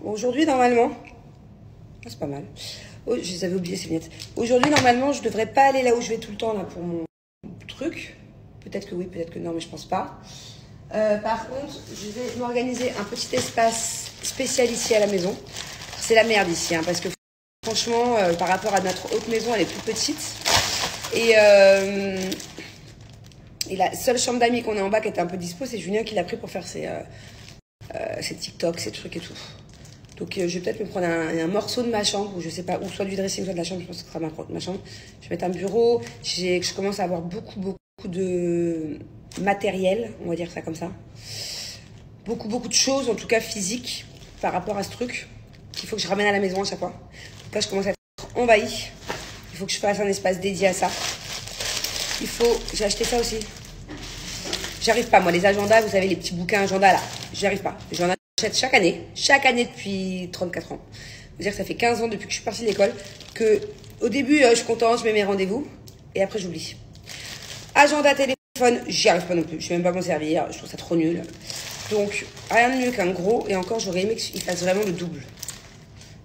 Aujourd'hui, normalement... Ah, c'est pas mal. Oh, je les avais oubliés, ces vignettes. Aujourd'hui, normalement, je devrais pas aller là où je vais tout le temps, là, pour mon truc. Peut-être que oui, peut-être que non, mais je pense pas. Par contre, je vais m'organiser un petit espace spécial ici à la maison. C'est la merde ici, hein, parce que franchement, par rapport à notre autre maison, elle est toute petite. Et la seule chambre d'amis qu'on a en bas qui était un peu dispo, c'est Julien qui l'a pris pour faire ses TikTok, ses trucs et tout. Donc je vais peut-être me prendre un morceau de ma chambre, ou je sais pas, ou soit du dressing, soit de la chambre, je pense que ce sera ma chambre. Je vais mettre un bureau, je commence à avoir beaucoup de matériel, on va dire ça comme ça. Beaucoup de choses, en tout cas physiques, par rapport à ce truc, qu'il faut que je ramène à la maison à chaque fois. Donc là, je commence à être envahie. Il faut que je fasse un espace dédié à ça. J'ai acheté ça aussi. J'arrive pas, moi, les agendas, vous savez, les petits bouquins agendas là, j'y arrive pas. J'en achète chaque année depuis 34 ans. C'est-à-dire que ça fait 15 ans depuis que je suis partie de l'école que au début, je suis contente, je mets mes rendez-vous et après, j'oublie. Agenda, téléphone, j'y arrive pas non plus. Je sais même pas m'en servir, je trouve ça trop nul. Donc, rien de mieux qu'un gros, et encore, j'aurais aimé qu'il fasse vraiment le double.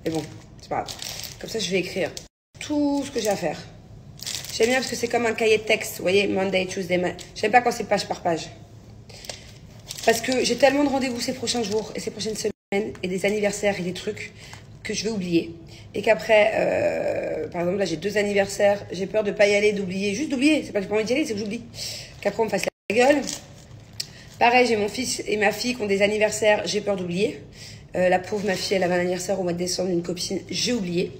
Mais bon, c'est pas grave. Comme ça, je vais écrire tout ce que j'ai à faire. J'aime bien parce que c'est comme un cahier de texte, vous voyez, Monday, Tuesday, j'aime pas quand c'est page par page. Parce que j'ai tellement de rendez-vous ces prochains jours et ces prochaines semaines et des anniversaires et des trucs que je vais oublier. Et qu'après, par exemple, là j'ai 2 anniversaires, j'ai peur de pas y aller, d'oublier, juste d'oublier. C'est pas que j'ai pas envie d'y aller, c'est que j'oublie. Qu'après on me fasse la gueule. Pareil, j'ai mon fils et ma fille qui ont des anniversaires, j'ai peur d'oublier. La pauvre, ma fille, elle avait un anniversaire au mois de décembre d'une copine, j'ai oublié.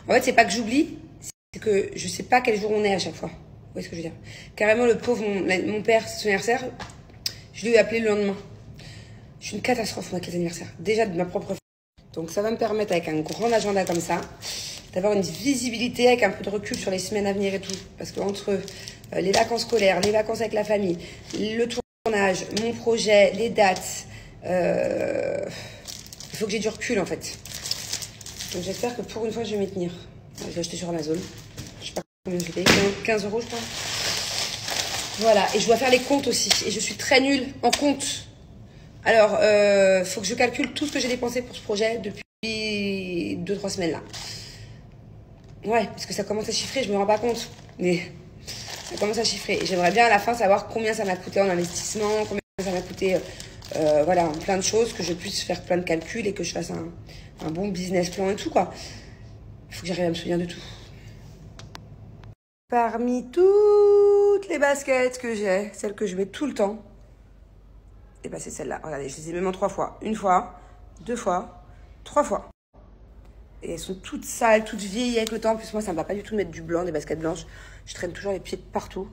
En fait, c'est pas que j'oublie, c'est que je sais pas quel jour on est à chaque fois. Vous voyez ce que je veux dire? Carrément, le pauvre, mon père, c'est son anniversaire, je lui ai appelé le lendemain. Je suis une catastrophe avec les anniversaires. Déjà de ma propre famille. Donc ça va me permettre, avec un grand agenda comme ça, d'avoir une visibilité avec un peu de recul sur les semaines à venir et tout. Parce que entre les vacances scolaires, les vacances avec la famille, le tournage, mon projet, les dates, il faut que j'ai du recul en fait. Donc j'espère que pour une fois je vais m'y tenir. Je l'ai acheté sur Amazon. Je sais pas combien je l'ai payé, 15 € je crois. Voilà, et je dois faire les comptes aussi. Et je suis très nulle en comptes. Alors, faut que je calcule tout ce que j'ai dépensé pour ce projet depuis 2-3 semaines là. Ouais, parce que ça commence à chiffrer, je me rends pas compte. Mais ça commence à chiffrer. Et j'aimerais bien à la fin savoir combien ça m'a coûté en investissement, combien ça m'a coûté, voilà, plein de choses, que je puisse faire plein de calculs et que je fasse un bon business plan et tout, quoi. Il faut que j'arrive à me souvenir de tout. Parmi toutes les baskets que j'ai, celles que je mets tout le temps, et ben c'est celle-là. Regardez, je les ai même en 3 fois. 1 fois, 2 fois, 3 fois. Et elles sont toutes sales, toutes vieilles avec le temps. En plus, moi, ça me va pas du tout de mettre du blanc, des baskets blanches. Je traîne toujours les pieds de partout.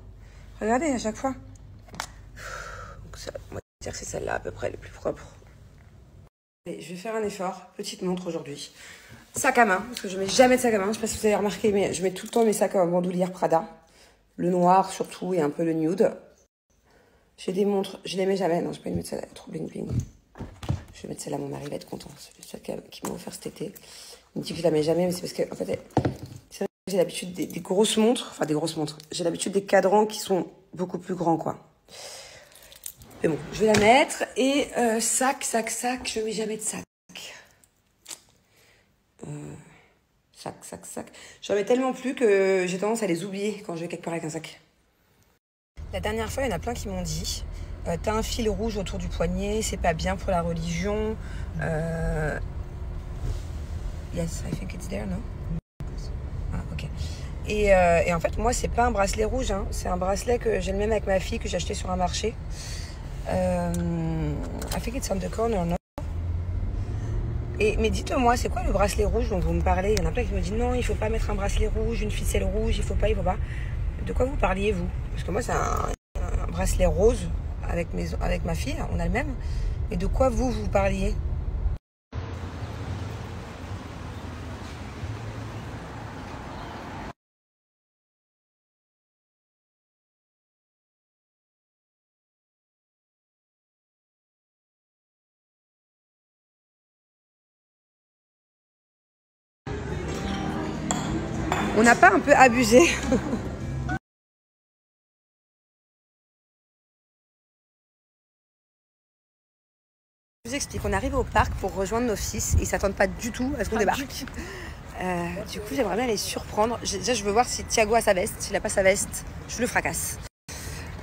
Regardez, à chaque fois. Donc ça, on va dire que c'est celle-là à peu près, les plus propres. Et je vais faire un effort. Petite montre aujourd'hui. Sac à main, parce que je mets jamais de sac à main. Je sais pas si vous avez remarqué, mais je mets tout le temps mes sacs à bandoulière Prada. Le noir surtout et un peu le nude. J'ai des montres, je les mets jamais. Non, je vais pas mettre celle-là, trop bling bling. Je vais mettre celle-là, mon mari va être content. C'est celle qui m'a offert cet été. Il me dit que je la mets jamais, mais c'est parce que, en fait, c'est vrai que j'ai l'habitude des grosses montres. Enfin, des grosses montres. J'ai l'habitude des cadrans qui sont beaucoup plus grands, quoi. Mais bon, je vais la mettre. Et sac, je mets jamais de sac. Sac. J'en mets tellement plus que j'ai tendance à les oublier quand je vais quelque part avec un sac. La dernière fois, il y en a plein qui m'ont dit t'as un fil rouge autour du poignet, c'est pas bien pour la religion. Yes, I think it's there, no? Ah, ok. Et en fait, moi, c'est pas un bracelet rouge, hein. C'est un bracelet que j'ai le même avec ma fille, que j'ai acheté sur un marché. I think it's on the corner, no? Mais dites-moi, c'est quoi le bracelet rouge dont vous me parlez? Il y en a plein qui me disent non, il faut pas mettre un bracelet rouge, une ficelle rouge, il faut pas. De quoi vous parliez, vous? Parce que moi, c'est un bracelet rose avec ma fille, on a le même. Et de quoi vous parliez? On n'a pas un peu abusé? vous explique, on arrive au parc pour rejoindre nos fils et ils s'attendent pas du tout à ce qu'on débarque. Du coup, j'aimerais bien les surprendre. Déjà, je veux voir si Thiago a sa veste. S'il a pas sa veste, je le fracasse.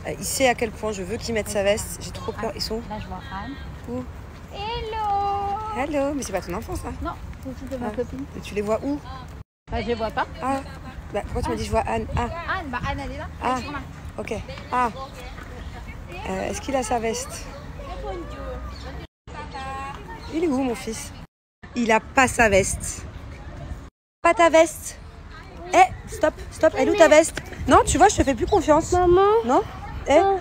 Il sait à quel point je veux qu'il mette sa veste. J'ai trop peur. Ils sont Là, je vois Anne. où? Hello. Hello, mais c'est pas ton enfant ça? Non, c'est juste de ma copine. Et tu les vois où? Bah, je les vois pas. Ah, bah, pourquoi tu m'as dit je vois Anne? Ah, Anne, bah Anne, elle est là. Ah. Ils sont là. ok. Ah, est-ce qu'il a sa veste? Il est où mon fils? Il a pas sa veste. Pas ta veste. Eh, stop, stop. Elle est où ta veste? Non, tu vois, je te fais plus confiance. Maman, Non? Eh, Aaron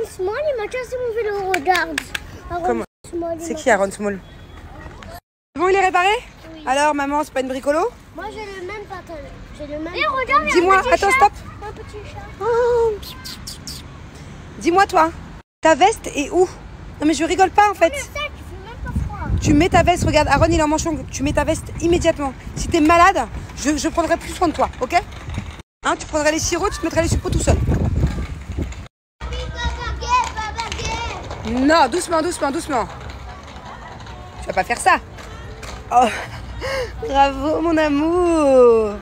Small, il m'a cassé mon vélo, regarde. Aaron Comment? Small, c'est qui Aaron Small? Bon, il est réparé? Oui. Alors, maman, c'est pas une bricolo? Moi, j'ai le même pantalon. J'ai le même. Et regarde, Dis-moi, attends, stop. un petit chat. Oh. Dis-moi, toi, ta veste est où? Non, mais je rigole pas en fait. Ça, tu fais même pas froid. Tu mets ta veste, regarde, Aaron il est en manche longue. Tu mets ta veste immédiatement. Si t'es malade, je prendrai plus soin de toi, ok? Hein, tu prendrais les sirops, tu te mettrais les suppos tout seul. Non, doucement, doucement, doucement. Tu vas pas faire ça. Oh, bravo mon amour.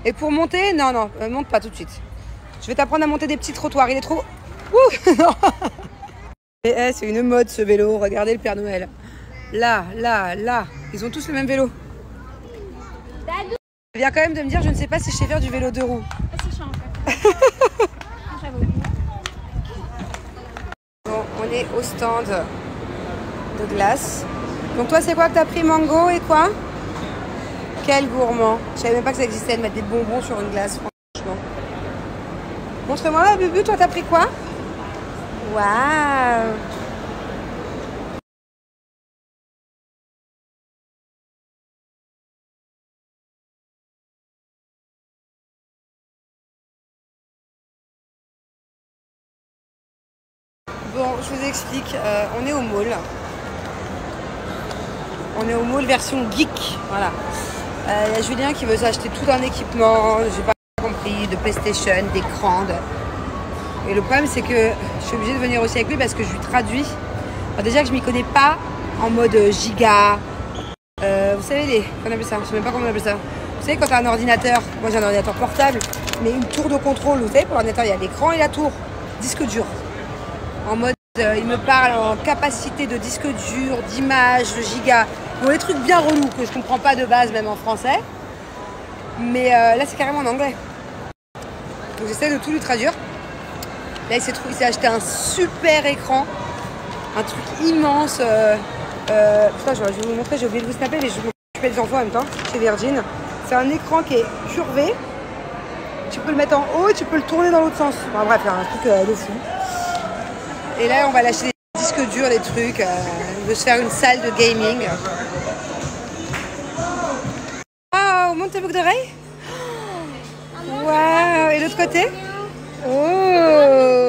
Et pour monter, non, non, monte pas tout de suite. Je vais t'apprendre à monter des petits trottoirs. Il est trop... Ouh, non. Et c'est une mode ce vélo. Regardez le Père Noël. Là, là, là. Ils ont tous le même vélo. Il vient quand même de me dire, je ne sais pas si je sais faire du vélo 2 roues. Ah, c'est chiant en fait. J'avoue. Bon, on est au stand de glace. Donc toi, c'est quoi que t'as pris? Mango et quoi? Quel gourmand. Je savais même pas que ça existait de mettre des bonbons sur une glace, franchement. Montre-moi là, Bubu, toi, t'as pris quoi? Waouh. Bon, je vous explique. On est au mall. On est au mall version geek. Voilà. Il y a Julien qui veut s'acheter tout un équipement. J'ai pas compris. De PlayStation, d'écran. Et le problème, c'est que je suis obligée de venir aussi avec lui parce que je lui traduis. Alors déjà que je m'y connais pas en mode giga. Vous savez, qu'on appelle ça? Je sais même pas comment on appelle ça. Vous savez, quand tu as un ordinateur, moi j'ai un ordinateur portable, mais une tour de contrôle, vous savez, pour l'ordinateur, il y a l'écran et la tour. Disque dur. En mode, il me parle en capacité de disque dur, d'image, de giga. Bon, des trucs bien relous que je comprends pas de base, même en français. Mais là, c'est carrément en anglais. Donc j'essaie de tout lui traduire. Là, il s'est acheté un super écran. Un truc immense. Putain, je vais vous montrer, j'ai oublié de vous snapper, mais je m'occupais des enfants en même temps, chez Virgin. C'est un écran qui est curvé. Tu peux le mettre en haut et tu peux le tourner dans l'autre sens. Enfin, bref, il y a un truc de fou. Et là, on va lâcher des disques durs, des trucs. On veut se faire une salle de gaming. Oh, monte tes boucles d'oreilles. Waouh, et l'autre côté? Oh.